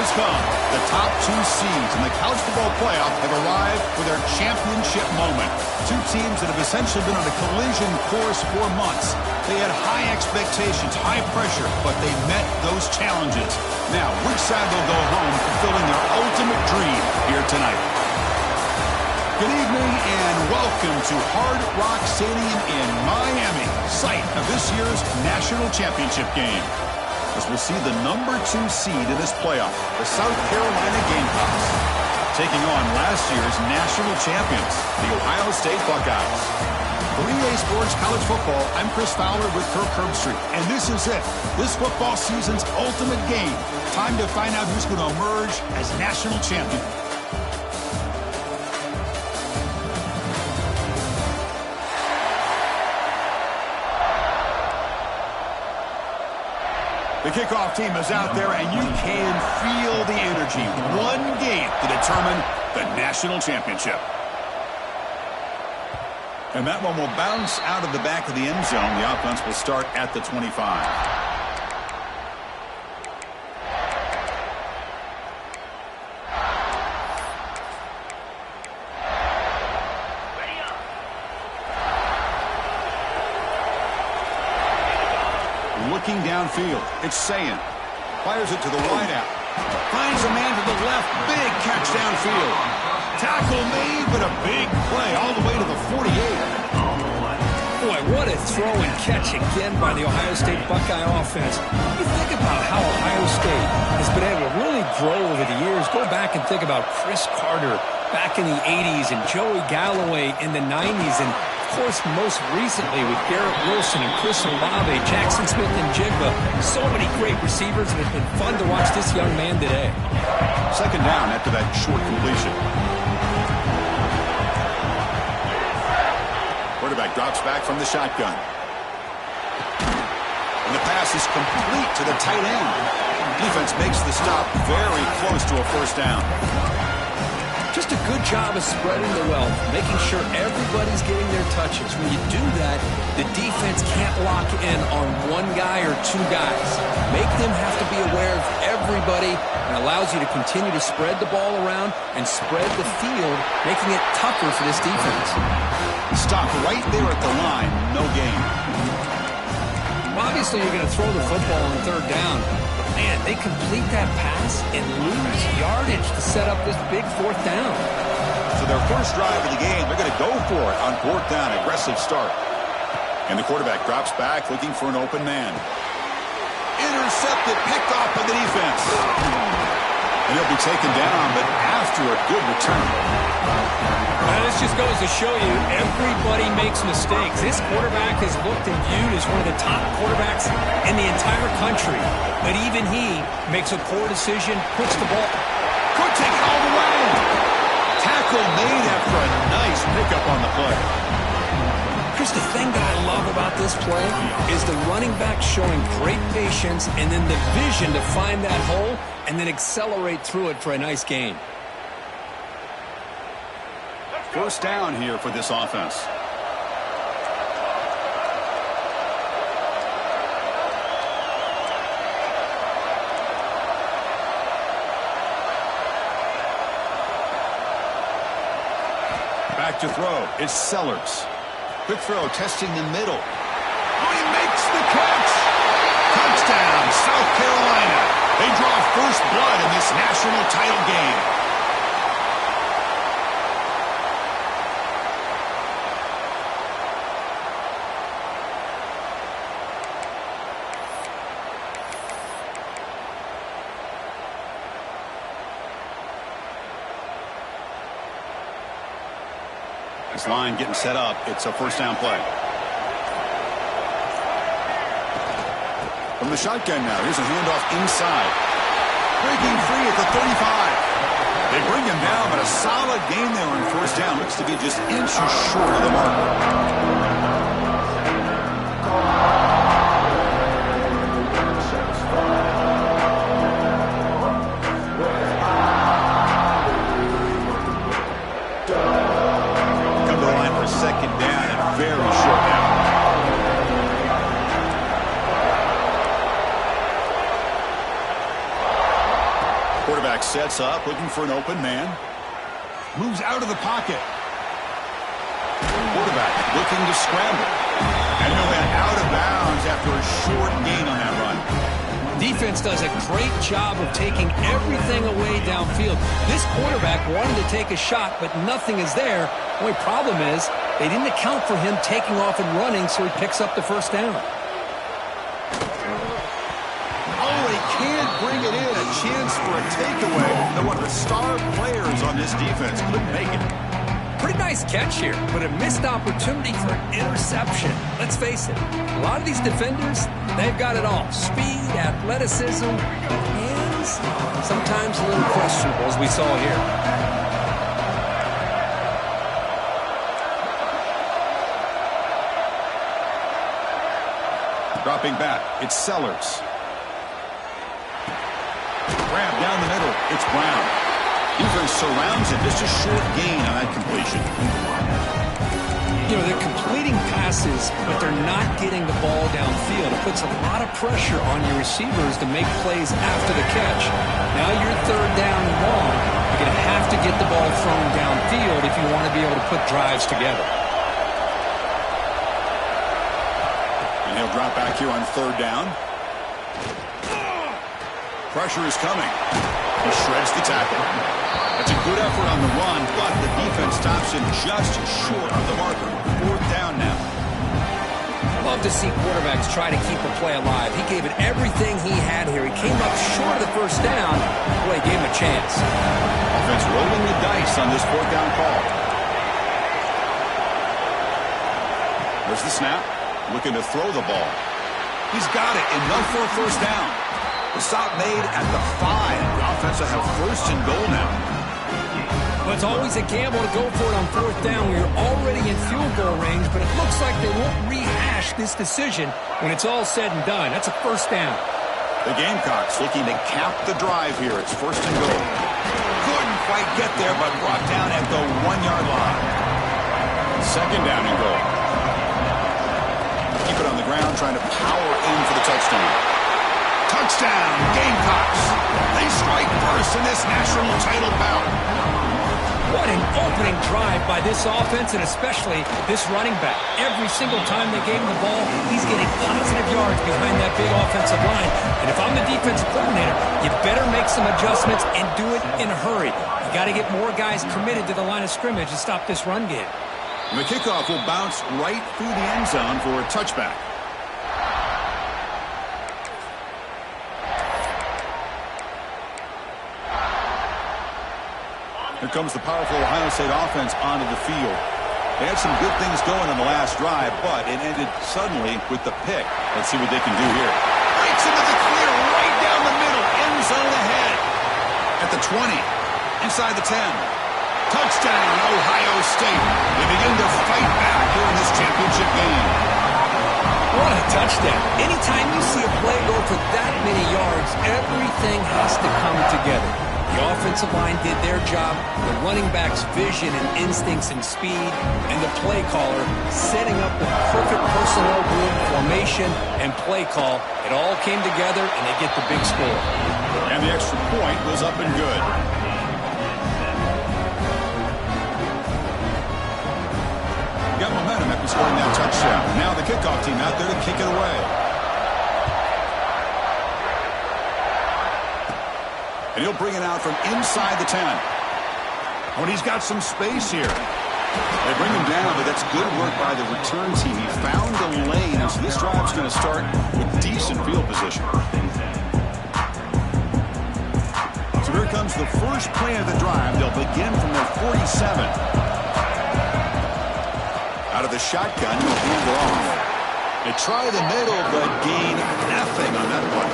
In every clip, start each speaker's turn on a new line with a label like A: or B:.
A: has come. The top two seeds in the college football playoff have arrived for their championship moment. Two teams that have essentially been on a collision course for months. They had high expectations, high pressure, but they met those challenges. Now, which side will go home fulfilling their ultimate dream here tonight? Good evening and welcome to Hard Rock Stadium in Miami, site of this year's national championship game. As we'll see the number 2 seed in this playoff, the South Carolina Gamecocks, taking on last year's national champions, the Ohio State Buckeyes. For EA Sports College Football, I'm Chris Fowler with Kirk Herbstreit, and this is it. This football season's ultimate game. Time to find out who's going to emerge as national champion. The kickoff team is out there, and you can feel the energy. One game to determine the national championship. And that one will bounce out of the back of the end zone. The offense will start at the 25. Looking downfield, it's Sayin. Fires it to the wideout. Finds a man to the left. Big catch downfield. Tackle made, but a big play all the way to the 48.
B: Boy, what a throw and catch again by the Ohio State Buckeye offense. You think about how Ohio State has been able to really grow over the years. Go back and think about Chris Carter back in the 80s and Joey Galloway in the 90s. And, of course, most recently with Garrett Wilson and Chris Olave, Jackson Smith and Jigba. So many great receivers, and it's been fun to watch this young man today.
A: Second down after that short completion. Quarterback drops back from the shotgun. And the pass is complete to the tight end. Defense makes the stop very close to a first down.
B: Just a good job of spreading the wealth, making sure everybody's getting their touches. When you do that, the defense can't lock in on one guy or two guys. Make them have to be aware of everybody, and allows you to continue to spread the ball around and spread the field, making it tougher for this defense.
A: Stop right there at the line. No gain.
B: Well, obviously, you're going to throw the football on third down. Man, they complete that pass and lose yardage to set up this big fourth down.
A: So their first drive of the game, they're going to go for it on fourth down. Aggressive start. And the quarterback drops back looking for an open man. Intercepted, picked off by the defense. And he'll be taken down, but after a good return.
B: Now, this just goes to show you everybody makes mistakes. This quarterback is looked and viewed as one of the top quarterbacks in the entire country. But even he makes a poor decision, puts the ball.
A: Could take it all the way. Tackle made after a nice pickup on the play.
B: Chris, the thing that I love about this play is the running back showing great patience and then the vision to find that hole and then accelerate through it for a nice gain.
A: First down here for this offense. Back to throw. It's Sellers. Quick throw, testing the middle. Oh, he makes the catch. Touchdown, South Carolina. They draw first blood in this national title game. This line getting set up. It's a first down play. From the shotgun now. Here's a handoff inside. Breaking free at the 35. They bring him down, but a solid gain there on first down. Looks to be just inches short of the mark. Second down and very short down. sets up, looking for an open man. Moves out of the pocket. Quarterback looking to scramble. And he'll head out of bounds after a short gain on that run.
B: Defense does a great job of taking everything away downfield. This quarterback wanted to take a shot, but nothing is there. The only problem is they didn't account for him taking off and running, so he picks up the first down.
A: Oh, he can't bring it in. A chance for a takeaway. And one of the star players on this defense couldn't make it.
B: Pretty nice catch here, but a missed opportunity for an interception. Let's face it, a lot of these defenders, they've got it all. Speed, athleticism, hands, sometimes a little questionable, as we saw here.
A: Dropping back, it's Sellers. Grab down the middle, it's Brown. Defense surrounds it, just a short gain on that completion.
B: You know, they're completing passes, but they're not getting the ball downfield. It puts a lot of pressure on your receivers to make plays after the catch. Now you're third down and long. You're going to have to get the ball thrown downfield if you want to be able to put drives together.
A: And he'll drop back here on third down. Pressure is coming. He shreds the tackle. That's a good effort on the run, but the defense stops him just short of the marker. Fourth down now.
B: Love to see quarterbacks try to keep a play alive. He gave it everything he had here. He came up short of the first down. Boy, he gave him a chance.
A: Offense rolling the dice on this fourth down call. There's the snap. Looking to throw the ball. He's got it. Enough for a first down. The stop made at the 5. The offense will have first and goal now.
B: Well, it's always a gamble to go for it on fourth down when you're already in field goal range, but it looks like they won't rehash this decision when it's all said and done. That's a first down.
A: The Gamecocks looking to cap the drive here. It's first and goal. Couldn't quite get there, but brought down at the 1-yard line. Second down and goal. Keep it on the ground, trying to power in for the touchdown. Touchdown, Gamecocks. They strike first in this national title bout.
B: What an opening drive by this offense, and especially this running back. Every single time they gave him the ball, he's getting positive yards behind that big offensive line. And if I'm the defensive coordinator, you better make some adjustments and do it in a hurry. You got to get more guys committed to the line of scrimmage to stop this run game.
A: And the kickoff will bounce right through the end zone for a touchback. Here comes the powerful Ohio State offense onto the field. They had some good things going on the last drive, but it ended suddenly with the pick. Let's see what they can do here. Breaks into the clear right down the middle. End zone ahead. At the 20. Inside the 10. Touchdown, Ohio State. They begin to fight back here in this championship game.
B: What a touchdown. Anytime you see a play go for that many yards, everything has to come together. The offensive line did their job, the running back's vision and instincts and speed, and the play caller setting up the perfect personnel group, formation, and play call. It all came together, and they get the big score.
A: And the extra point was up and good. Got momentum after scoring that touchdown. Now the kickoff team out there to kick it away. And he'll bring it out from inside the 10. When he's got some space here. They bring him down, but that's good work by the return team. He found the lane, so this drive's going to start with decent field position. So here comes the first play of the drive. They'll begin from their 47. Out of the shotgun, he'll hand it off. They try the middle, but gain nothing on that one.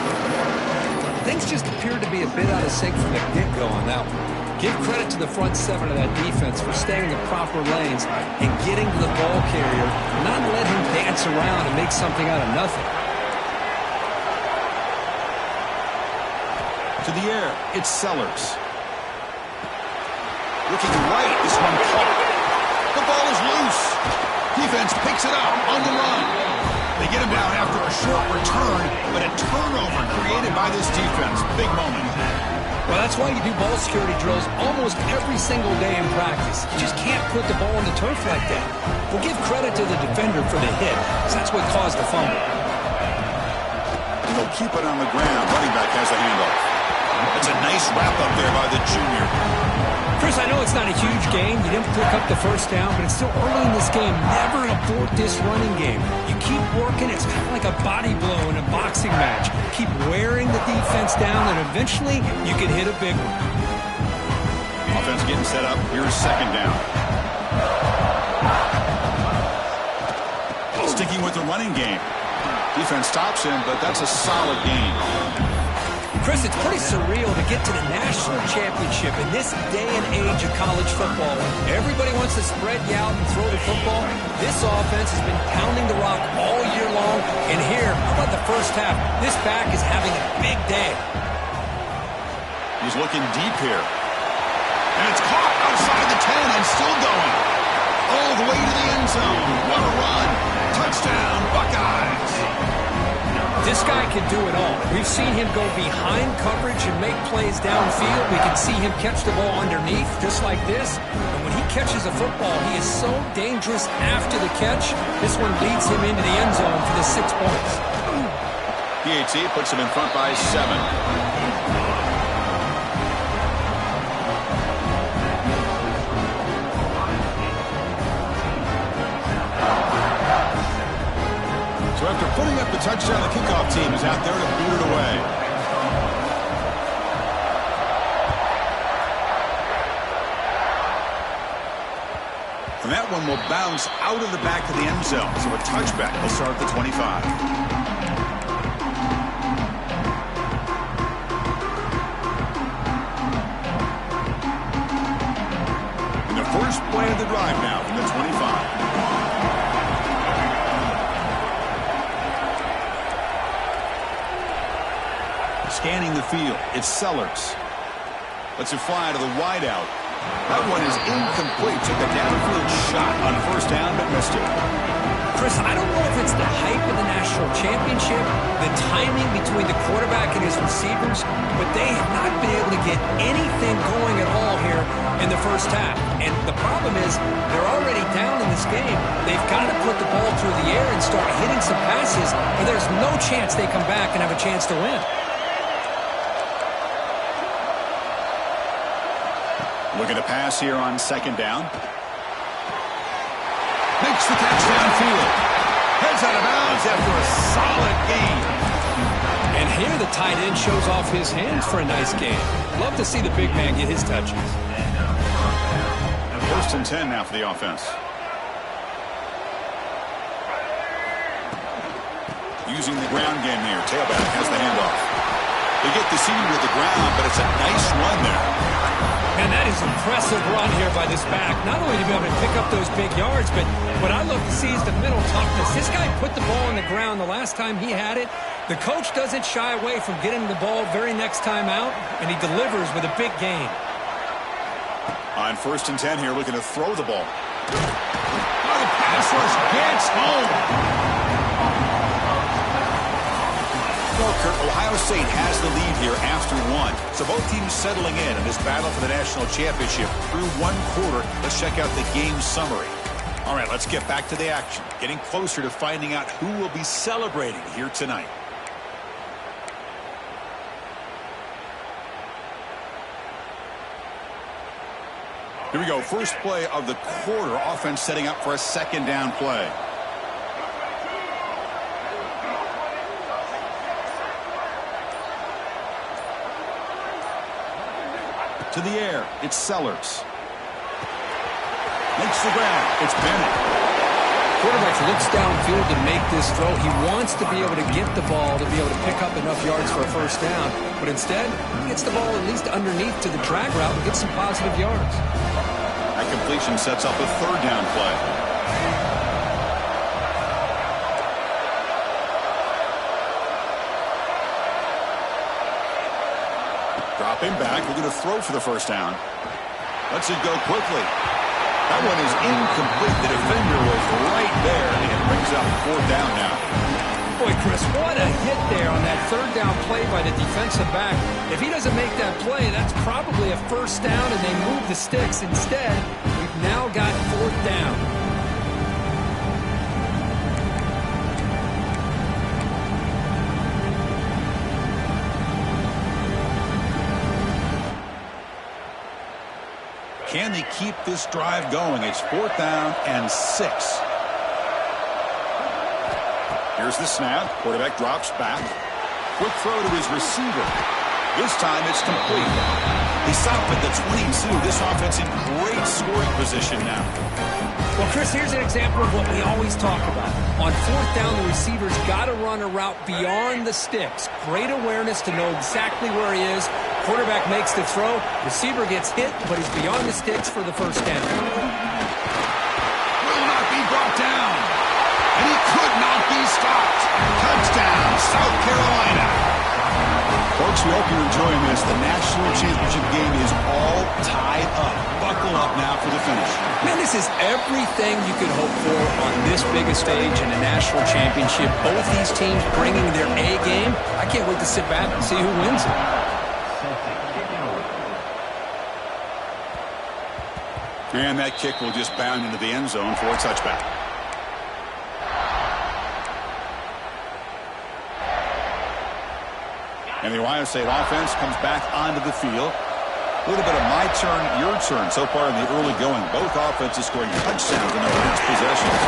B: Things just appeared to be a bit out of sync from the get-go on that one. Give credit to the front seven of that defense for staying in the proper lanes and getting to the ball carrier, not let him dance around and make something out of nothing.
A: To the air, it's Sellers. Looking right, this one caught. The ball is loose. Defense picks it up on the run. They get him down after a short return, but a turnover created by this defense. Big moment.
B: Well, that's why you do ball security drills almost every single day in practice. You just can't put the ball on the turf like that. We'll give credit to the defender for the hit, because that's what caused the fumble.
A: They'll keep it on the ground. Running back has the handoff. It's a nice wrap up there by the junior.
B: Chris, I know it's not a huge game. You didn't pick up the first down, but it's still early in this game. Never abort this running game. You keep working. It's kind of like a body blow in a boxing match. Keep wearing the defense down, and eventually you can hit a big one.
A: Offense getting set up. Here's second down. Sticking with the running game. Defense stops him, but that's a solid gain.
B: Chris, it's pretty surreal to get to the national championship in this day and age of college football. Everybody wants to spread you out and throw the football. This offense has been pounding the rock all year long. And here, how about the first half? This back is having a big day.
A: He's looking deep here. And it's caught outside the 10 and still going. All the way to the end zone. What a run. Touchdown, Buckeyes.
B: This guy can do it all. We've seen him go behind coverage and make plays downfield. We can see him catch the ball underneath, just like this. And when he catches a football, he is so dangerous after the catch. This one leads him into the end zone for the 6 points.
A: PAT puts him in front by 7. So after putting up the touchdown, the kickoff team is out there to boot it away. And that one will bounce out of the back of the end zone. So a touchback will start at the 25. And the first play of the drive now from the 25. Scanning the field, it's Sellers. Lets it fly to the wideout. That one is incomplete. Took a downfield shot on first down, but missed it.
B: Chris, I don't know if it's the hype of the national championship, the timing between the quarterback and his receivers, but they have not been able to get anything going at all here in the first half. And the problem is they're already down in this game. They've got to put the ball through the air and start hitting some passes, or there's no chance they come back and have a chance to win.
A: Looking to pass here on second down. Makes the catch downfield. Heads out of bounds after a solid gain.
B: And here the tight end shows off his hands for a nice gain. Love to see the big man get his touches.
A: First and 10 now for the offense. Using the ground game here. Tailback has the handoff. They get the seam with the ground, but it's a nice run there.
B: And that is an impressive run here by this back. Not only to be able to pick up those big yards, but what I love to see is the mental toughness. This guy put the ball on the ground the last time he had it. The coach doesn't shy away from getting the ball very next time out, and he delivers with a big gain.
A: On first and 10 here, looking to throw the ball. Oh, the pass rush gets home. Ohio State has the lead here after one. So both teams settling in this battle for the national championship through one quarter. Let's check out the game summary. All right, let's get back to the action. Getting closer to finding out who will be celebrating here tonight. Here we go. First play of the quarter. Offense setting up for a second down play. To the air, it's Sellers. Makes the grab. It's Bennett.
B: Quarterback looks downfield to make this throw. He wants to be able to get the ball to be able to pick up enough yards for a first down. But instead, he gets the ball at least underneath to the drag route and gets some positive yards.
A: That completion sets up a third down play. Dropping back, we're going to throw for the first down. Lets it go quickly. That one is incomplete. The defender was right there, and it brings up fourth down now.
B: Boy, Chris, what a hit there on that third down play by the defensive back. If he doesn't make that play, that's probably a first down, and they move the sticks. Instead, we've now got fourth down.
A: Can they keep this drive going? It's fourth down and 6. Here's the snap. Quarterback drops back. Quick throw to his receiver. This time it's complete. He stopped at the 22. This offense in great scoring position now.
B: Well, Chris, here's an example of what we always talk about. On fourth down, the receiver's got to run a route beyond the sticks. Great awareness to know exactly where he is. Quarterback makes the throw. Receiver gets hit, but he's beyond the sticks for the first down.
A: Will not be brought down. And he could not be stopped. Touchdown, South Carolina. Folks, we hope you're enjoying this. The national championship game is all tied up. Buckle up now for the finish.
B: Man, this is everything you could hope for on this biggest stage in a national championship. Both these teams bringing their A game. I can't wait to sit back and see who wins it.
A: And that kick will just bound into the end zone for a touchback. And the Ohio State offense comes back onto the field. A little bit of my turn, your turn so far in the early going. Both offenses scoring touchdowns in their last possessions.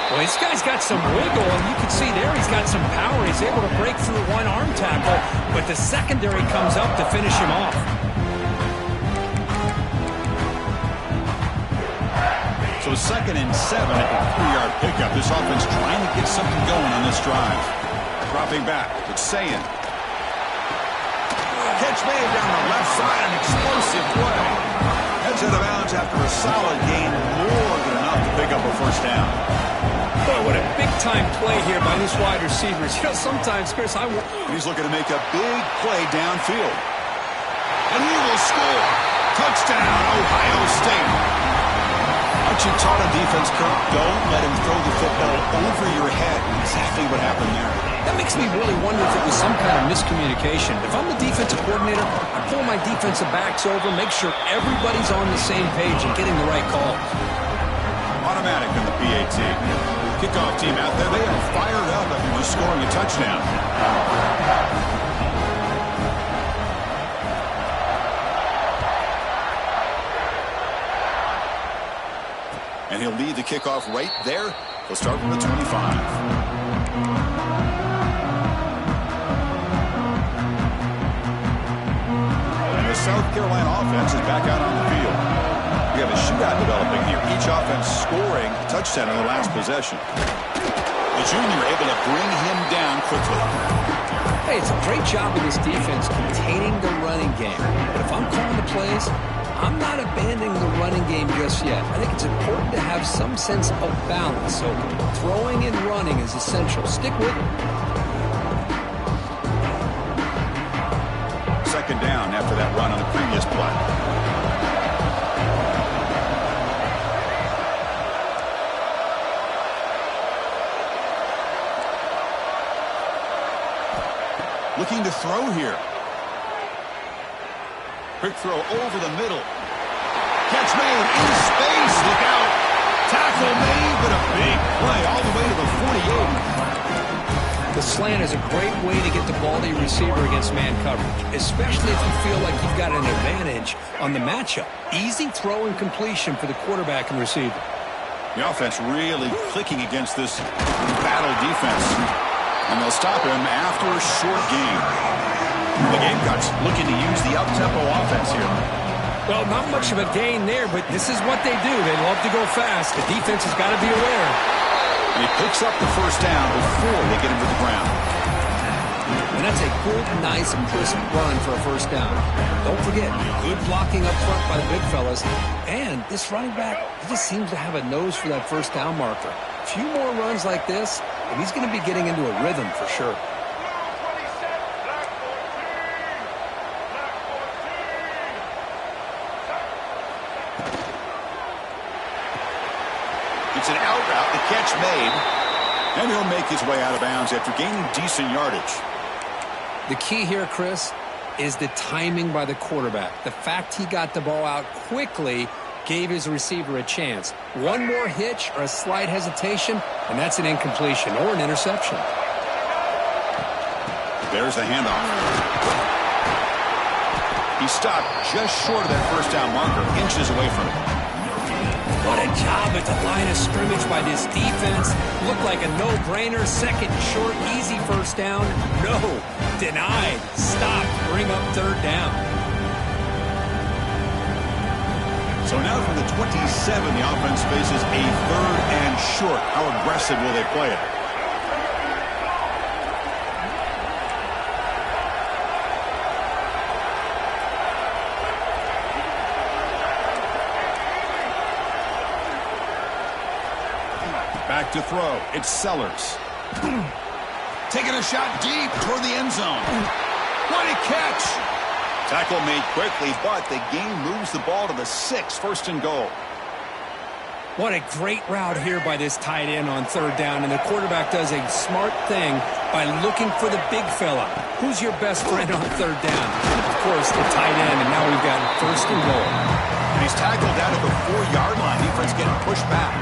B: Well, this guy's got some wiggle, and you can see there he's got some power. He's able to break through one arm tackle, but the secondary comes up to finish him off.
A: So 2nd and 7 at the 3-yard pickup. This offense trying to get something going on this drive. Dropping back, it's Sayin. Catch made down the left side, an explosive play. Heads out of bounds after a solid gain, more than enough to pick up a first down.
B: Boy, what a big-time play here by these wide receivers. You know, sometimes, Chris,
A: He's looking to make a big play downfield. And he will score. Touchdown, Ohio State. Aren't you taught on defense, Kirk? Don't let him throw the football over your head. Exactly what happened there.
B: That makes me really wonder if it was some kind of miscommunication. If I'm the defensive coordinator, I pull my defensive backs over, make sure everybody's on the same page and getting the right calls.
A: Automatic in the PAT. Kickoff team out there. They are fired up after just scoring a touchdown. And he'll lead the kickoff right there. He'll start from the 25. South Carolina offense is back out on the field. We have a shootout developing here. Each offense scoring a touchdown in the last possession. The junior able to bring him down quickly.
B: Hey, it's a great job of this defense containing the running game. But if I'm calling the plays, I'm not abandoning the running game just yet. I think it's important to have some sense of balance. So throwing and running is essential. Stick with it.
A: 2nd down after that run on the previous play. Looking to throw here. Quick throw over the middle. Catch made in space. Look out. Tackle made, but a big play all the way to the 48.
B: The slant is a great way to get the ball to your receiver against man coverage, especially if you feel like you've got an advantage on the matchup. Easy throw and completion for the quarterback and receiver.
A: The offense really clicking against this battle defense. And they'll stop him after a short gain. The Gamecocks looking to use the up-tempo offense here.
B: Well, not much of a gain there, but this is what they do. They love to go fast. The defense has got to be aware.
A: And he picks up the first down before they get him to the ground.
B: And that's a good, nice, crisp run for a first down. Don't forget, good blocking up front by the big fellas. And this running back, he just seems to have a nose for that first down marker. A few more runs like this, and he's going to be getting into a rhythm for sure. It's an out route, the catch made.
A: And he'll make his way out of bounds after gaining decent yardage.
B: The key here, Chris, is the timing by the quarterback. The fact he got the ball out quickly gave his receiver a chance. One more hitch or a slight hesitation, and that's an incompletion or an interception.
A: There's the handoff. He stopped just short of that first down marker, inches away from it.
B: What a job at the line of scrimmage by this defense. Looked like a no-brainer. Second short, easy first down. No, denied. Stop. Bring up third down.
A: So now from the 27, the offense faces a third and short. How aggressive will they play it? Back to throw. It's Sellers. Taking a shot deep toward the end zone. What a catch! Tackle made quickly, but the game moves the ball to the 6, first and goal.
B: What a great route here by this tight end on third down, and the quarterback does a smart thing by looking for the big fella. Who's your best friend on third down? Of course, the tight end, and now we've got first and goal.
A: And he's tackled down at the 4-yard line. Defense getting pushed back.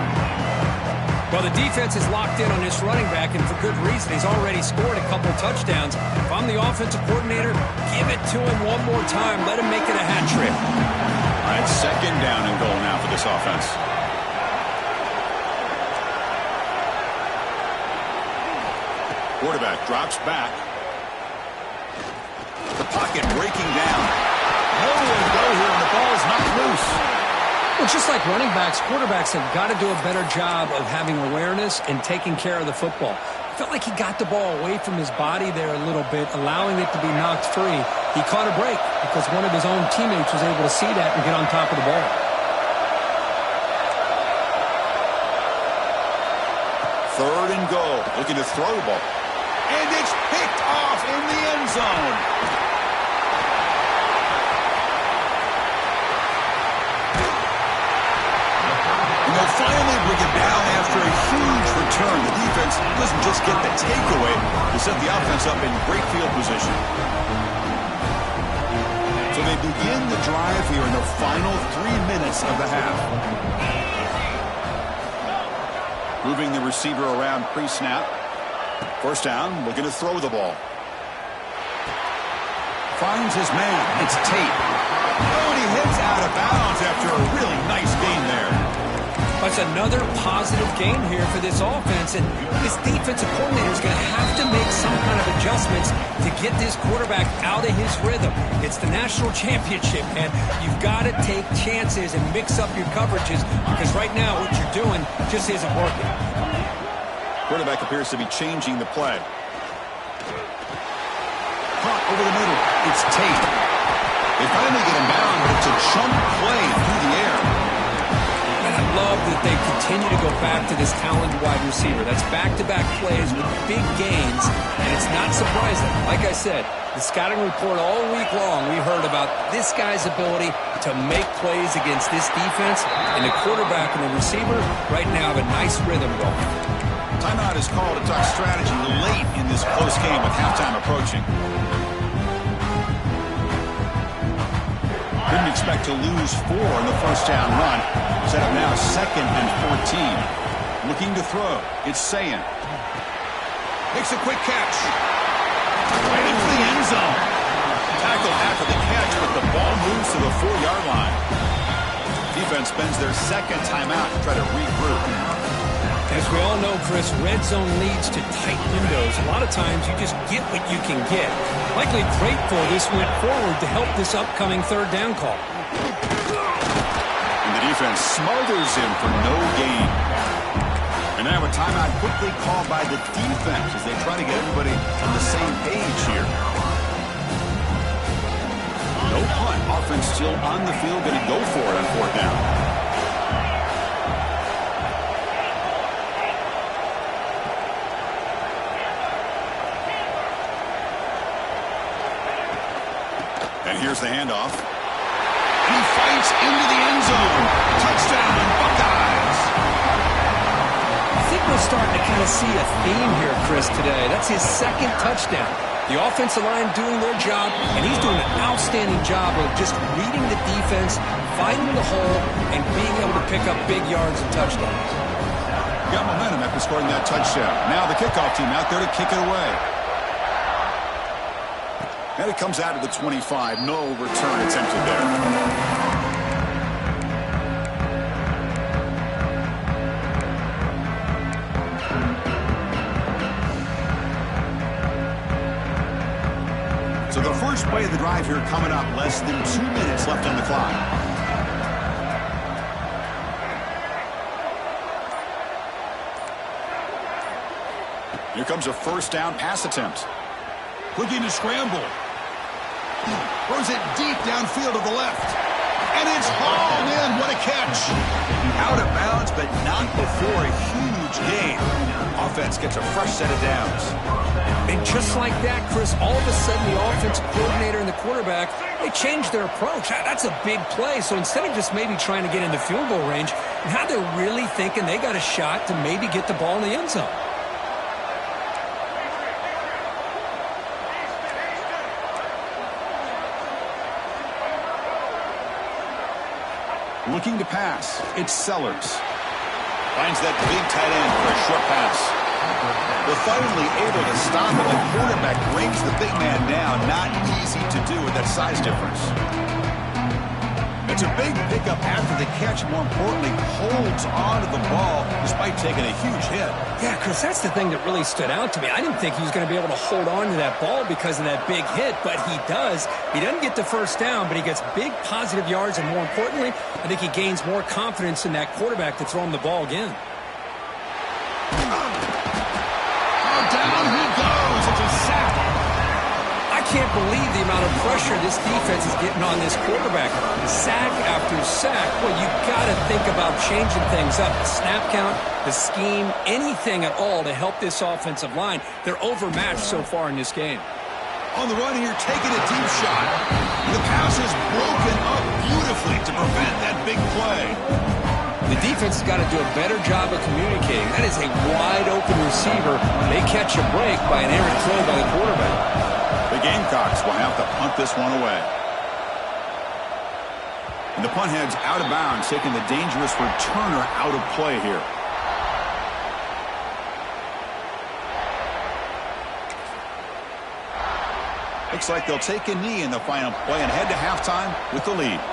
B: Well, the defense is locked in on this running back, and for good reason. He's already scored a couple touchdowns. If I'm the offensive coordinator, give it to him one more time. Let him make it a hat trick.
A: All right, second down and goal now for this offense. Quarterback drops back. The pocket breaking down. Nowhere to go here, and the ball is not loose.
B: Well, just like running backs, quarterbacks have got to do a better job of having awareness and taking care of the football. I felt like he got the ball away from his body there a little bit, allowing it to be knocked free. He caught a break because one of his own teammates was able to see that and get on top of the ball.
A: Third and goal, looking to throw the ball. And it's picked off in the end zone. And they'll finally bring it down after a huge return. The defense doesn't just get the takeaway to set the offense up in great field position. So they begin the drive here in the final 3 minutes of the half. Moving the receiver around pre-snap. First down, looking to throw the ball. Finds his man. It's Tate. Oh, and he hits out of bounds after a really nice gain there.
B: That's another positive game here for this offense, and this defensive coordinator is going to have to make some kind of adjustments to get this quarterback out of his rhythm. It's the national championship, man. You've got to take chances and mix up your coverages because right now what you're doing just isn't working.
A: Quarterback appears to be changing the play. Caught over the middle. It's Tate. They finally get him down, but it's a chunk play through the air.
B: And I love that they continue to go back to this talented wide receiver. That's back-to-back plays with big gains, and it's not surprising. Like I said, the scouting report all week long, we heard about this guy's ability to make plays against this defense, and the quarterback and the receiver right now have a nice rhythm going.
A: Timeout is called to talk strategy late in this close game with halftime approaching. Didn't expect to lose 4 in the first down run. Set up now second and 14. Looking to throw. It's Sayan. Makes a quick catch. Right into the end zone. Tackle after the catch, but the ball moves to the 4-yard line. Defense spends their second timeout to try to regroup.
B: As we all know, Chris, red zone leads to tight windows. A lot of times you just get what you can get. Likely grateful this went forward to help this upcoming third down call.
A: And the defense smothers him for no gain. And now a timeout quickly called by the defense as they try to get everybody on the same page here. No punt. Offense still on the field, going to go for it on fourth down. And here's the handoff. And he fights into the end zone. Touchdown, Buckeyes.
B: I think we're starting to kind of see a theme here, Chris, today. That's his second touchdown. The offensive line doing their job, and he's doing an outstanding job of just reading the defense, finding the hole, and being able to pick up big yards and touchdowns.
A: Got momentum after scoring that touchdown. Now the kickoff team out there to kick it away. And it comes out of the 25. No return attempted there. So the first play of the drive here coming up. Less than 2 minutes left on the clock. Here comes a first down pass attempt. Looking to scramble. Throws it deep downfield to the left. And it's hauled in. What a catch. Out of bounds, but not before a huge gain. Offense gets a fresh set of downs.
B: And just like that, Chris, all of a sudden the offensive coordinator and the quarterback, they changed their approach. That's a big play. So instead of just maybe trying to get in the field goal range, now they're really thinking they got a shot to maybe get the ball in the end zone.
A: Looking to pass. It's Sellers. Finds that big tight end for a short pass. They're finally able to stop it. The quarterback brings the big man down. Not easy to do with that size difference. It's a big pickup after the catch. More importantly, holds on to the ball despite taking a huge hit.
B: Yeah, Chris, that's the thing that really stood out to me. I didn't think he was going to be able to hold on to that ball because of that big hit, but he does. He doesn't get the first down, but he gets big positive yards, and more importantly, I think he gains more confidence in that quarterback to throw him the ball again.
A: Down he goes. It's a sack.
B: I can't believe the amount of pressure this defense is getting on this quarterback. Sack after sack. Well, you got to think about changing things up. The snap count, the scheme, anything at all to help this offensive line. They're overmatched so far in this game.
A: On the run here, taking a deep shot. The pass is broken up beautifully to prevent that big play.
B: The defense has got to do a better job of communicating. That is a wide-open receiver. They catch a break by an errant throw by the quarterback.
A: The Gamecocks will have to punt this one away. And the punt heads out of bounds, taking the dangerous returner out of play here. Looks like they'll take a knee in the final play and head to halftime with the lead.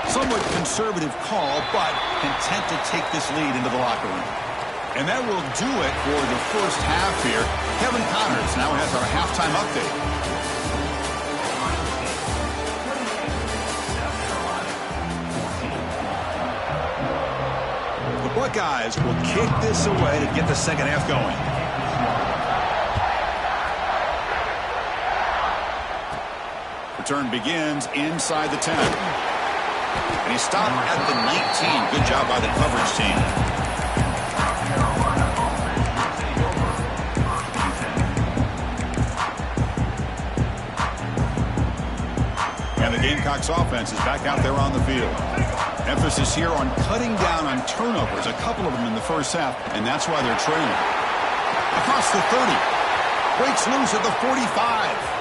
A: Somewhat conservative call, but content to take this lead into the locker room. And that will do it for the first half here. Kevin Connors now has our halftime update. The Buckeyes will kick this away to get the second half going. Return begins inside the 10. And he stopped at the 19. Good job by the coverage team. And the Gamecocks offense is back out there on the field. Emphasis here on cutting down on turnovers, a couple of them in the first half, and that's why they're trailing. Across the 30. Breaks loose at the 45.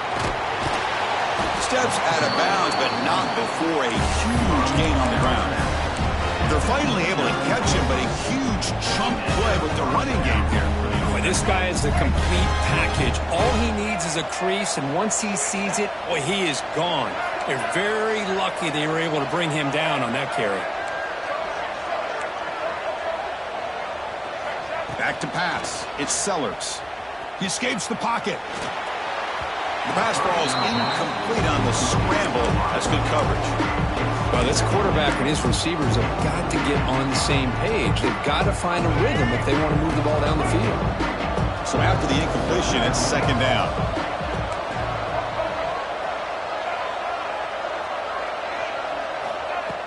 A: Steps out of bounds, but not before a huge gain on the ground. They're finally able to catch him, but a huge chunk play with the running game here.
B: Boy, this guy is the complete package. All he needs is a crease, and once he sees it, boy, he is gone. They're very lucky they were able to bring him down on that carry.
A: Back to pass. It's Sellers. He escapes the pocket. The pass falls incomplete on the scramble. That's good coverage.
B: Well, this quarterback and his receivers have got to get on the same page. They've got to find a rhythm if they want to move the ball down the field.
A: So after the incompletion, it's second down.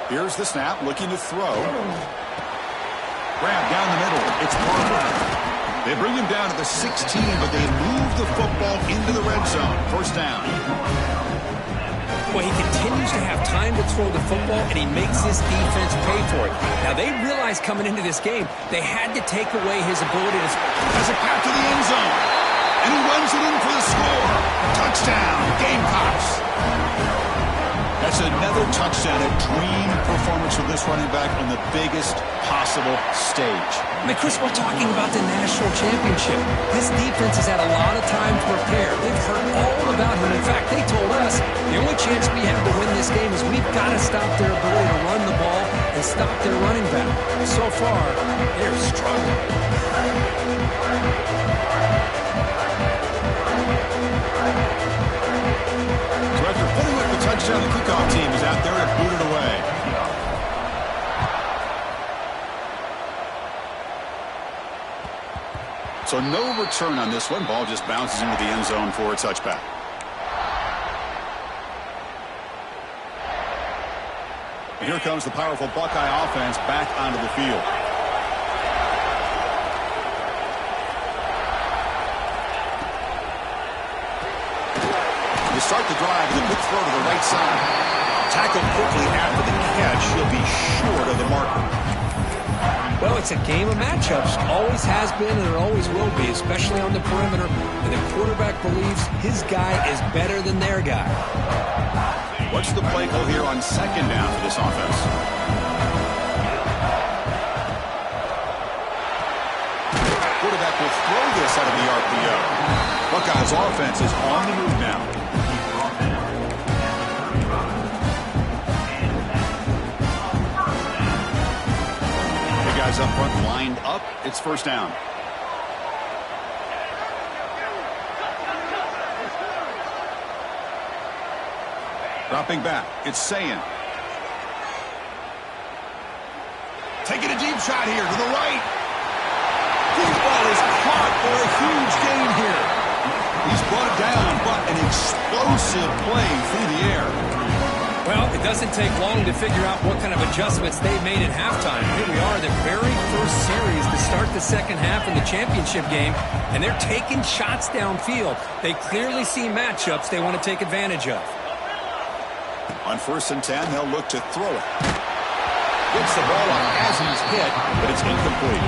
A: Here's the snap, looking to throw. Grab down the middle. It's Parker. They bring him down to the 16, but they move the football into the red zone. First down.
B: Well, he continues to have time to throw the football, and he makes this defense pay for it. Now, they realized coming into this game, they had to take away his ability to...
A: Has it back to the end zone. And he runs it in for the score. Touchdown, Gamecocks. That's another touchdown, a dream performance for this running back on the biggest possible stage.
B: I mean, Chris, we're talking about the national championship. This defense has had a lot of time to prepare. They've heard all about him. In fact, they told us the only chance we have to win this game is we've got to stop their ability to run the ball and stop their running back. So far, they're struggling.
A: So after putting up the touchdown, the kickoff team is out there to boot it away. So no return on this one. Ball just bounces into the end zone for a touchback. And here comes the powerful Buckeye offense back onto the field. They start the drive with a quick throw to the right side. Tackled quickly after the catch. He'll be short of the marker.
B: Well, it's a game of matchups. Always has been and it always will be, especially on the perimeter. And the quarterback believes his guy is better than their guy.
A: What's the play call here on second down for this offense? Quarterback will throw this out of the RPO. Buckeyes offense is on the move now. Guys up front lined up. It's first down. Dropping back. It's Sayin. Taking a deep shot here to the right. This ball is caught for a huge gain here. He's brought down, but an explosive play through the air.
B: Well, it doesn't take long to figure out what kind of adjustments they've made at halftime. Here we are, the very first series to start the second half in the championship game, and they're taking shots downfield. They clearly see matchups they want to take advantage of.
A: On 1st and 10, they'll look to throw it. Gets the ball up as he's hit, but it's incomplete.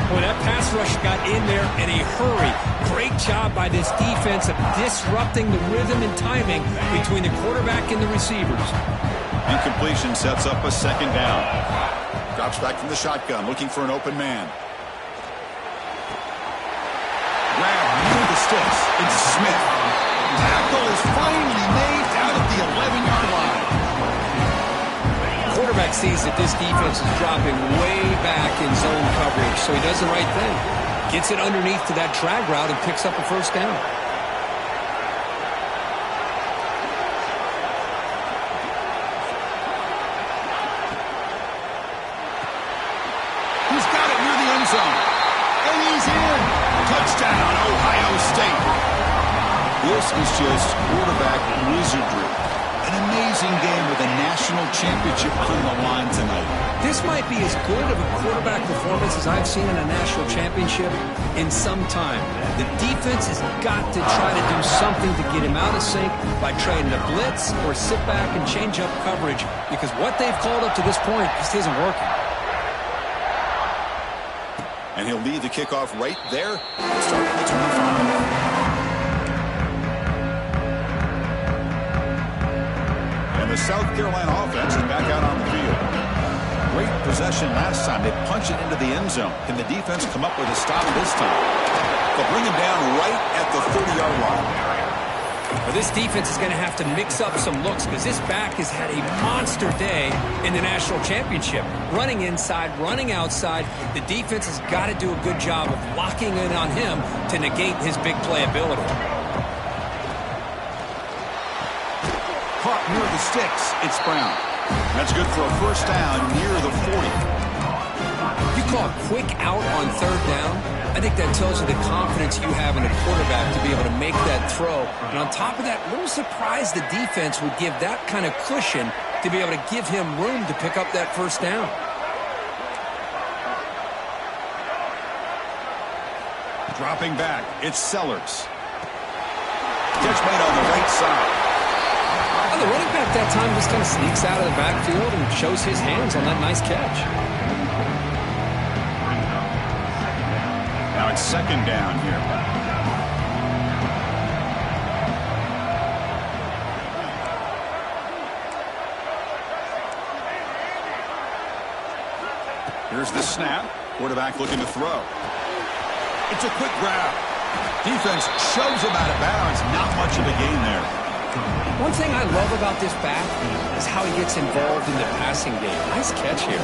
B: Well, that pass rush got in there in a hurry. Great job by this defense of disrupting the rhythm and timing between the quarterback and the receivers.
A: Incompletion sets up a second down. Drops back from the shotgun, looking for an open man. Grab near the sticks. It's Smith. Tackle is finally made out at the 11-yard line.
B: Quarterback sees that this defense is dropping way back in zone coverage, so he does the right thing. Gets it underneath to that drag route and picks up a first down.
A: He's got it near the end zone. And he's in. Touchdown, Ohio State. This is just quarterback wizardry. An amazing game with a national championship on the line tonight.
B: This might be as good of a quarterback performance as I've seen in a national championship in some time. The defense has got to try to do something to get him out of sync by trying to blitz or sit back and change up coverage, because what they've called up to this point just isn't working.
A: And he'll lead the kickoff right there. Start at the 25. The South Carolina offense is back out on the field. Great possession last time. They punch it into the end zone. Can the defense come up with a stop this time? They'll bring him down right at the 30-yard line.
B: Well, this defense is going to have to mix up some looks, because this back has had a monster day in the national championship. Running inside, running outside. The defense has got to do a good job of locking in on him to negate his big play ability.
A: Caught near the sticks. It's Brown. That's good for a first down near the 40.
B: You call a quick out on third down. I think that tells you the confidence you have in a quarterback to be able to make that throw. And on top of that, a little surprised the defense would give that kind of cushion to be able to give him room to pick up that first down.
A: Dropping back. It's Sellers. Catch made on the right side.
B: Well, the running back that time just kind of sneaks out of the backfield and shows his hands on that nice catch.
A: Now it's second down here. Here's the snap. Quarterback looking to throw. It's a quick grab. Defense shoves him out of bounds. Not much of a gain there.
B: One thing I love about this back is how he gets involved in the passing game. Nice catch here.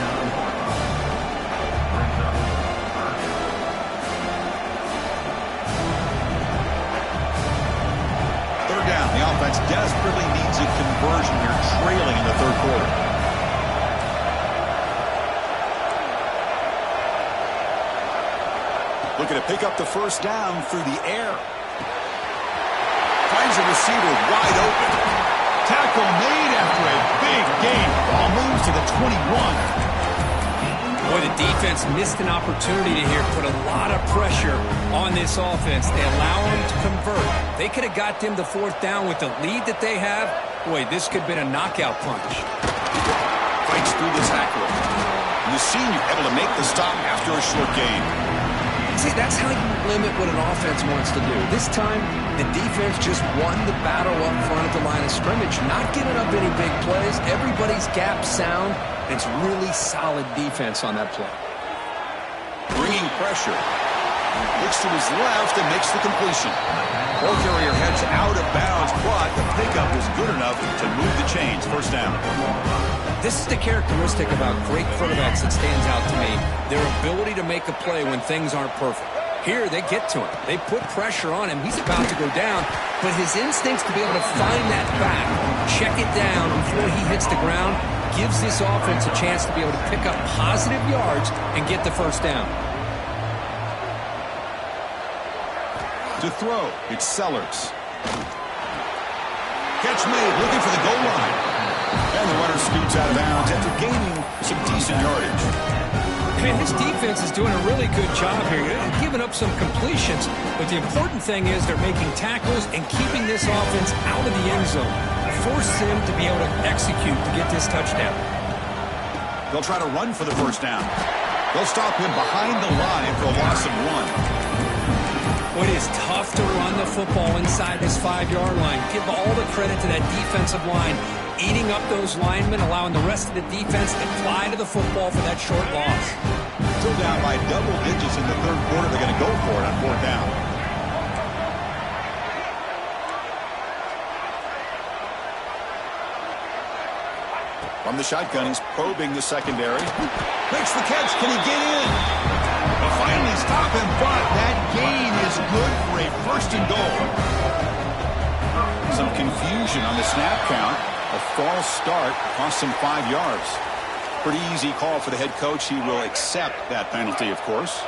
A: Third down. The offense desperately needs a conversion here, trailing in the third quarter. Looking to pick up the first down through the air. Finds a receiver wide open. Tackle made after a big gain. Ball moves to the 21.
B: Boy, the defense missed an opportunity here. Put a lot of pressure on this offense. They allow them to convert. They could have got them to fourth down with the lead that they have. Boy, this could have been a knockout punch.
A: Fights through the tackle. And the senior able to make the stop after a short gain.
B: See, that's how you limit what an offense wants to do. This time, the defense just won the battle up front at the line of scrimmage, not giving up any big plays. Everybody's gap sound. It's really solid defense on that play.
A: Bringing pressure. Looks to his left and makes the completion. Ball carrier heads out of bounds, but the pickup was good enough to move the chains. First down.
B: This is the characteristic about great quarterbacks that stands out to me. Their ability to make a play when things aren't perfect. Here, they get to him. They put pressure on him. He's about to go down, but his instincts to be able to find that back, check it down before he hits the ground, gives this offense a chance to be able to pick up positive yards and get the first down.
A: To throw, it's Sellers. Catch made, looking for the goal line. And the runner scoots out of bounds after gaining some decent yardage.
B: Man, this defense is doing a really good job here. They're giving up some completions, but the important thing is they're making tackles and keeping this offense out of the end zone. Force them to be able to execute to get this touchdown.
A: They'll try to run for the first down. They'll stop him behind the line for a loss of 1.
B: Well, it is tough to run the football inside this 5-yard line. Give all the credit to that defensive line, eating up those linemen, allowing the rest of the defense to fly to the football for that short loss.
A: Still down by double digits in the third quarter. They're going to go for it on fourth down. From the shotgun, he's probing the secondary. Makes the catch. Can he get in? They'll finally stop him, but that gain is good for a first and goal. Some confusion on the snap count. A false start cost him 5 yards. Pretty easy call for the head coach. He will accept that penalty, of course.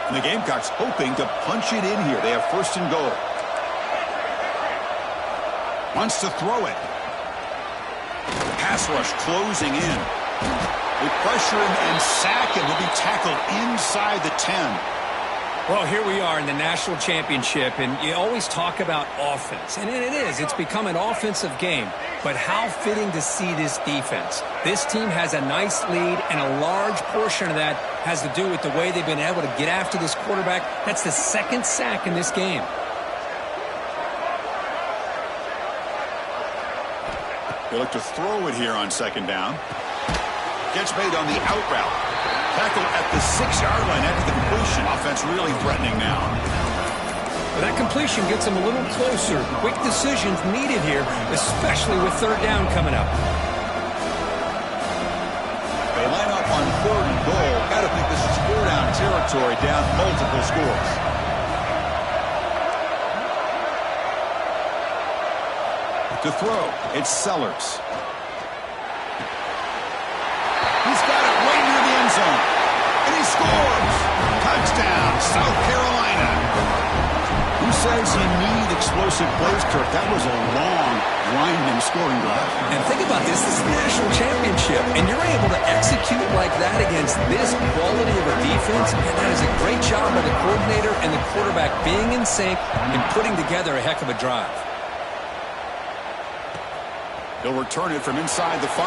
A: And the Gamecocks hoping to punch it in here. They have first and goal. Wants to throw it. Pass rush closing in. They pressure him and sack him. He'll be tackled inside the 10.
B: Well, here we are in the national championship, and you always talk about offense. And it is. It's become an offensive game. But how fitting to see this defense. This team has a nice lead, and a large portion of that has to do with the way they've been able to get after this quarterback. That's the second sack in this game.
A: They look to throw it here on second down. Gets made on the out route. Tackle at the 6-yard line after the completion. Offense really threatening now.
B: But that completion gets them a little closer. Quick decisions needed here, especially with third down coming up.
A: They line up on third and goal. Got to think this is 4-down territory, down multiple scores. To throw, it's Sellers. He's got it right near the end zone. And he scores. Touchdown, South Carolina. Who says you need explosive plays, Kirk? That was a long, winding scoring drive.
B: And think about this. This is the national championship, and you're able to execute like that against this quality of a defense, and that is a great job by the coordinator and the quarterback being in sync and putting together a heck of a drive.
A: He'll return it from inside the 5.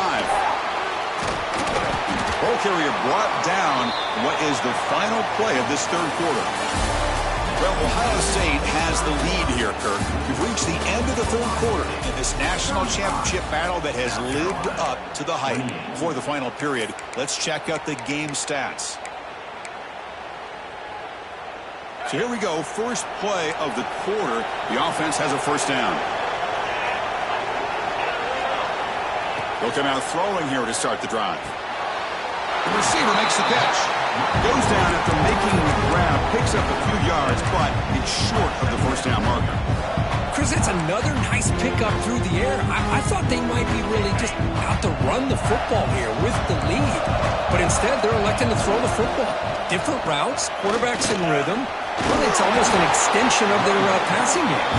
A: Ball carrier brought down. What is the final play of this third quarter? Well, Ohio State has the lead here, Kirk. We've reached the end of the third quarter in this national championship battle that has lived up to the hype. For the final period, let's check out the game stats. So here we go. First play of the quarter. The offense has a first down. They'll come out throwing here to start the drive. The receiver makes the catch. Goes down after making the grab. Picks up a few yards, but it's short of the first down marker.
B: Chris, it's another nice pickup through the air. I thought they might be really just out to run the football here with the lead. But instead, they're electing to throw the football. Different routes, quarterbacks in rhythm. Well, it's almost an extension of their passing game.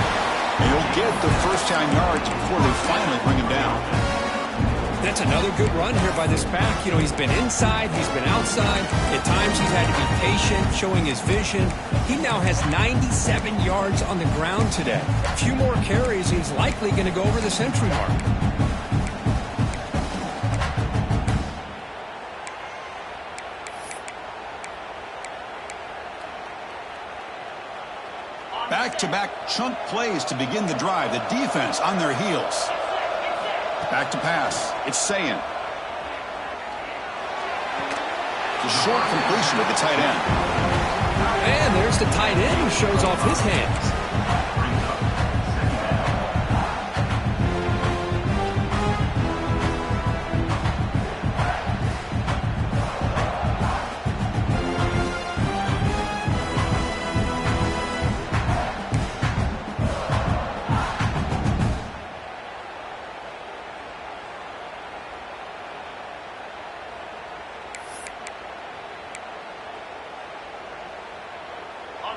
A: And he'll get the first down yards before they finally bring him down.
B: That's another good run here by this back. You know, he's been inside, he's been outside. At times he's had to be patient, showing his vision. He now has 97 yards on the ground today. A few more carries, he's likely going to go over the century mark.
A: Back-to-back chunk plays to begin the drive. The defense on their heels. Back to pass. It's Sayin. The short completion with the tight end.
B: And there's the tight end who shows off his hands.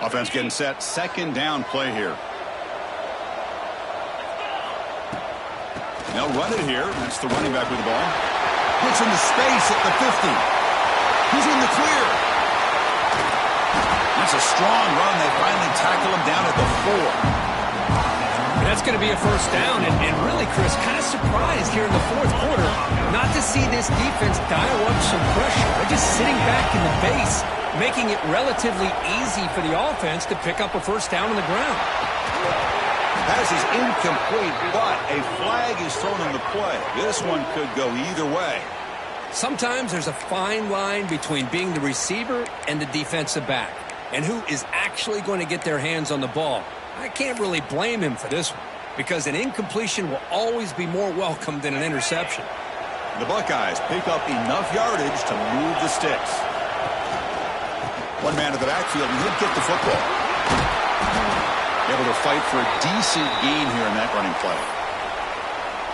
A: Offense getting set. Second down play here. They'll run it here. That's the running back with the ball. Puts into space at the 50. He's in the clear. That's a strong run. They finally tackle him down at the 4.
B: That's going to be a first down. And really, Chris, kind of surprised here in the fourth quarter not to see this defense dial up some pressure. They're just sitting back in the base, making it relatively easy for the offense to pick up a first down on the ground.
A: Pass is incomplete, but a flag is thrown on the play. This one could go either way.
B: Sometimes there's a fine line between being the receiver and the defensive back, and who is actually going to get their hands on the ball. I can't really blame him for this one, because an incompletion will always be more welcome than an interception.
A: The Buckeyes pick up enough yardage to move the sticks. One man at the backfield, and he'll get the football. Able to fight for a decent gain here in that running play.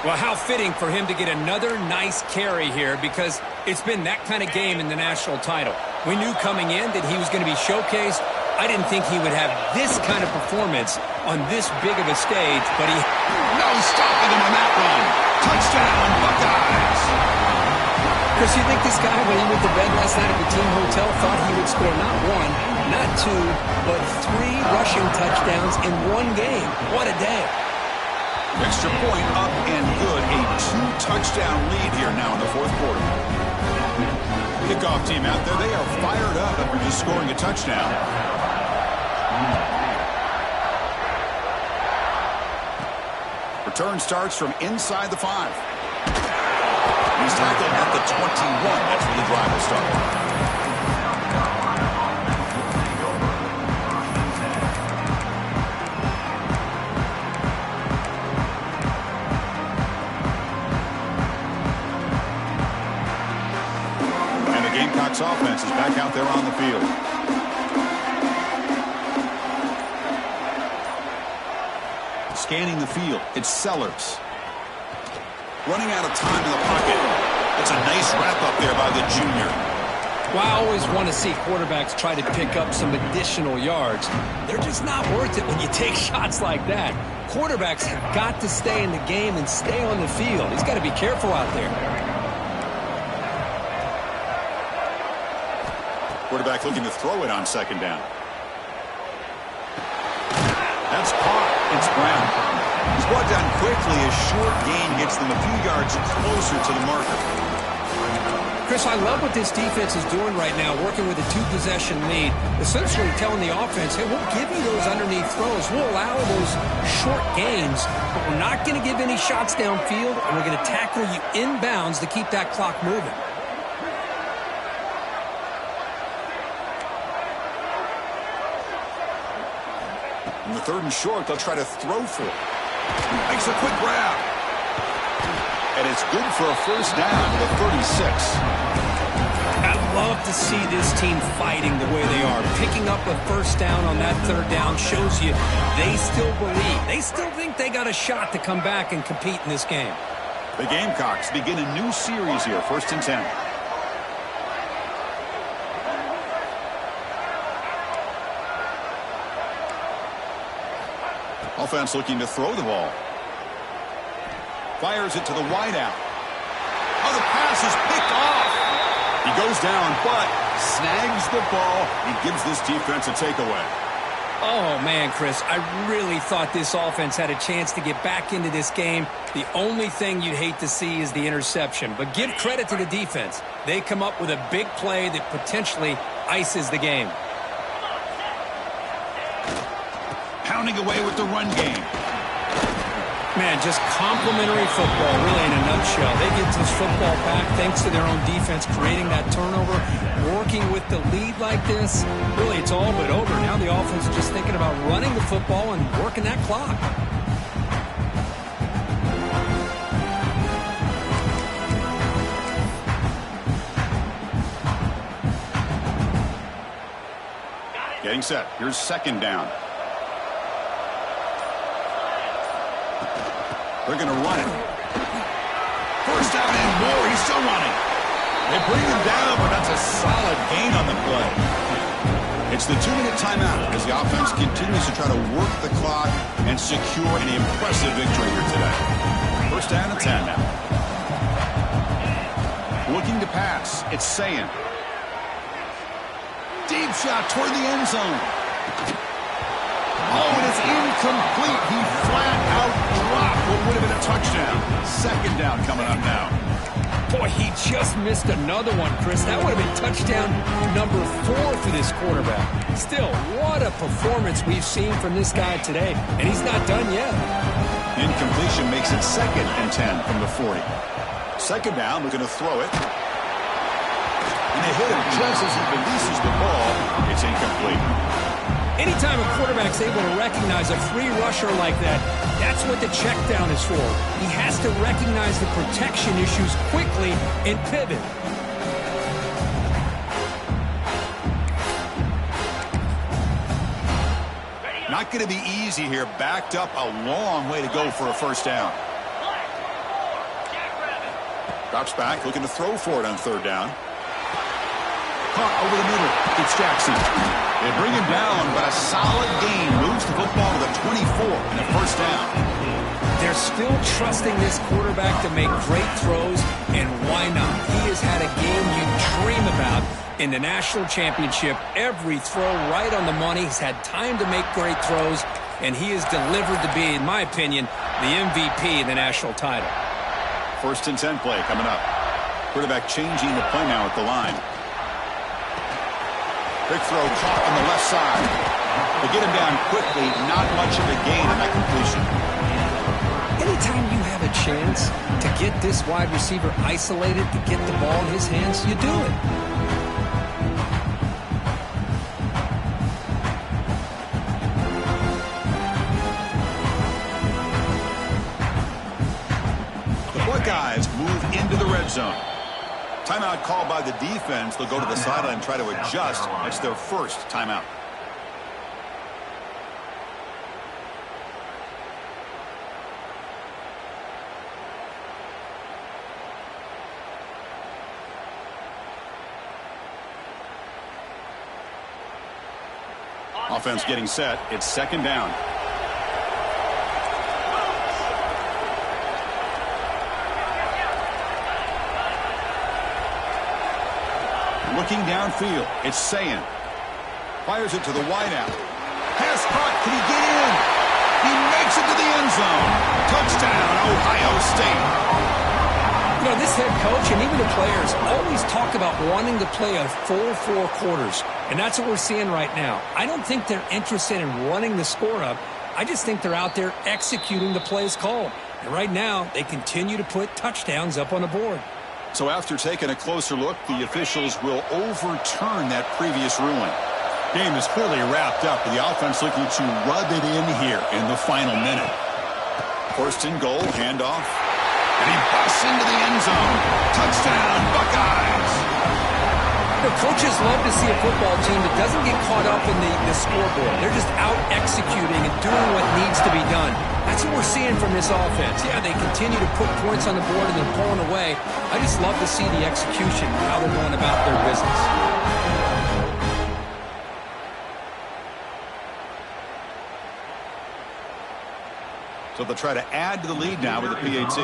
B: Well, how fitting for him to get another nice carry here, because it's been that kind of game in the national title. We knew coming in that he was going to be showcased. I didn't think he would have this kind of performance on this big of a stage, but he...
A: No stopping him on that run. Touchdown, Buckeyes.
B: Chris, you think this guy, when he went to bed last night at the team hotel, thought he would score not one, not two, but 3 rushing touchdowns in one game? What a day.
A: Extra point up and good. A 2-touchdown lead here now in the fourth quarter. Kickoff team out there. They are fired up after just scoring a touchdown. Return starts from inside the 5. He's tackled at the 21. That's where the drive will start. Gamecocks offense is back out there on the field. Scanning the field, it's Sellers. Running out of time in the pocket. That's a nice wrap up there by the junior.
B: Well, I always want to see quarterbacks try to pick up some additional yards. They're just not worth it when you take shots like that. Quarterbacks have got to stay in the game and stay on the field. He's got to be careful out there.
A: Quarterback looking to throw it on second down. That's caught. It's Brown. He's brought down quickly as short gain gets them a few yards closer to the marker.
B: Chris, I love what this defense is doing right now, working with a two-possession lead, essentially telling the offense, hey, we'll give you those underneath throws. We'll allow those short gains, but we're not going to give any shots downfield, and we're going to tackle you inbounds to keep that clock moving.
A: On the 3rd and short, they'll try to throw for it. Makes a quick grab. And it's good for a first down to the 36.
B: I love to see this team fighting the way they are. Picking up a first down on that 3rd down shows you they still believe. They still think they got a shot to come back and compete in this game.
A: The Gamecocks begin a new series here, 1st and 10. Offense looking to throw the ball. Fires it to the wideout. Oh, the pass is picked off. He goes down, but snags the ball and gives this defense a takeaway.
B: Oh, man, Chris, I really thought this offense had a chance to get back into this game. The only thing you'd hate to see is the interception. But give credit to the defense. They come up with a big play that potentially ices the game.
A: Pounding away with the run game.
B: Man, just complimentary football, really, in a nutshell. They get this football back thanks to their own defense, creating that turnover, working with the lead like this. Really, it's all but over. Now the offense is just thinking about running the football and working that clock.
A: Getting set. Here's 2nd down. They're going to run it. First down and more. He's still running. They bring him down, but that's a solid gain on the play. It's the 2-minute timeout as the offense continues to try to work the clock and secure an impressive victory here today. First down and 10 now. Looking to pass. It's Sayin. Deep shot toward the end zone. Oh, and it's incomplete. He flat out dropped what would have been a touchdown. 2nd down coming up now.
B: Boy, he just missed another one, Chris. That would have been touchdown number 4 for this quarterback. Still, what a performance we've seen from this guy today, and he's not done yet.
A: Incompletion makes it 2nd and 10 from the 40. 2nd down, we're going to throw it. And they hit him just as he releases the ball. It's incomplete.
B: Anytime a quarterback's able to recognize a free rusher like that, that's what the check down is for. He has to recognize the protection issues quickly and pivot.
A: Not going to be easy here. Backed up a long way to go for a first down. Drops back, looking to throw for it on 3rd down. Caught over the middle. It's Jackson. They bring him down, but a solid gain moves the football to the 24 and a first down.
B: They're still trusting this quarterback to make great throws, and why not? He has had a game you dream about in the national championship. Every throw right on the money. He's had time to make great throws, and he is delivered to be, in my opinion, the MVP in the national title.
A: 1st and 10 play coming up. Quarterback changing the play now at the line. Big throw caught on the left side. They get him down quickly. Not much of a gain on that completion.
B: Anytime you have a chance to get this wide receiver isolated, to get the ball in his hands, you do it.
A: The Buckeyes move into the red zone. Timeout called by the defense. They'll go to the sideline and try to adjust. It's their first timeout. Offense getting set. It's 2nd down. Looking downfield. It's Sayin. Fires it to the wideout. Pass caught. Can he get in? He makes it to the end zone. State.
B: You know, this head coach and even the players always talk about wanting to play a full 4 quarters, and that's what we're seeing right now. I don't think they're interested in running the score up. I just think they're out there executing the plays called. And right now, they continue to put touchdowns up on the board.
A: So after taking a closer look, the officials will overturn that previous ruling. Game is clearly wrapped up, with the offense looking to rub it in here in the final minute. First and goal, handoff. And he busts into the end zone. Touchdown, Buckeyes!
B: The coaches love to see a football team that doesn't get caught up in the scoreboard. They're just out executing and doing what needs to be done. That's what we're seeing from this offense. Yeah, they continue to put points on the board and they're pulling away. I just love to see the execution, how they're going about their business.
A: So they'll try to add to the lead now with the PAT.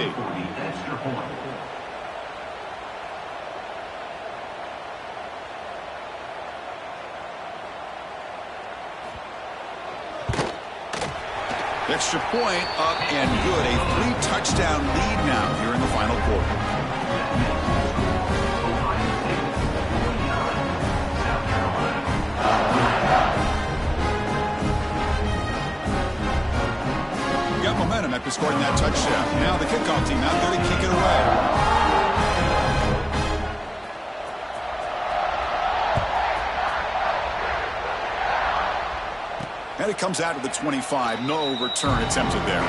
A: Extra point up and good. A 3-touchdown lead now here in the final quarter. Got momentum after scoring that touchdown. Now the kickoff team out there to kick it away. And it comes out to the 25. No return attempted there.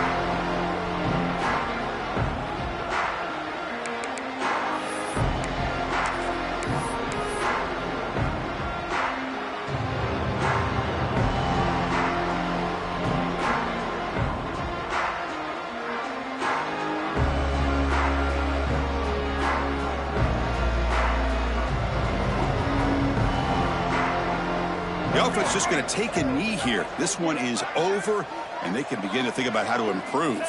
A: The offense just going to take a knee here. This one is over, and they can begin to think about how to improve. And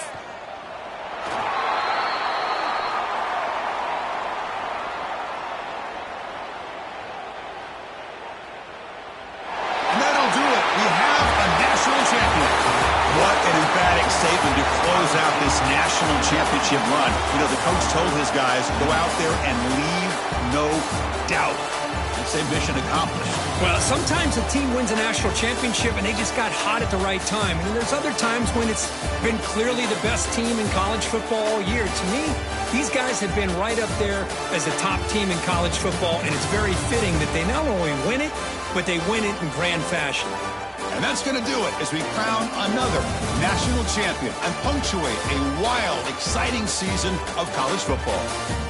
A: that'll do it. We have a national champion. What an emphatic statement to close out this national championship run. You know, the coach told his guys, go out there and leave no doubt. Same mission accomplished.
B: Well, sometimes a team wins a national championship and they just got hot at the right time. And there's other times when it's been clearly the best team in college football all year. To me, these guys have been right up there as the top team in college football, and it's very fitting that they not only win it, but they win it in grand fashion.
A: And that's going to do it as we crown another national champion and punctuate a wild, exciting season of college football.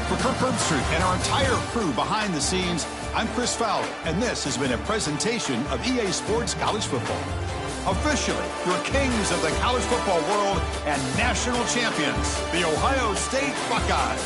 A: For Kirk Herbstreit and our entire crew behind the scenes, I'm Chris Fowler, and this has been a presentation of EA Sports College Football. Officially, your kings of the college football world and national champions, the Ohio State Buckeyes.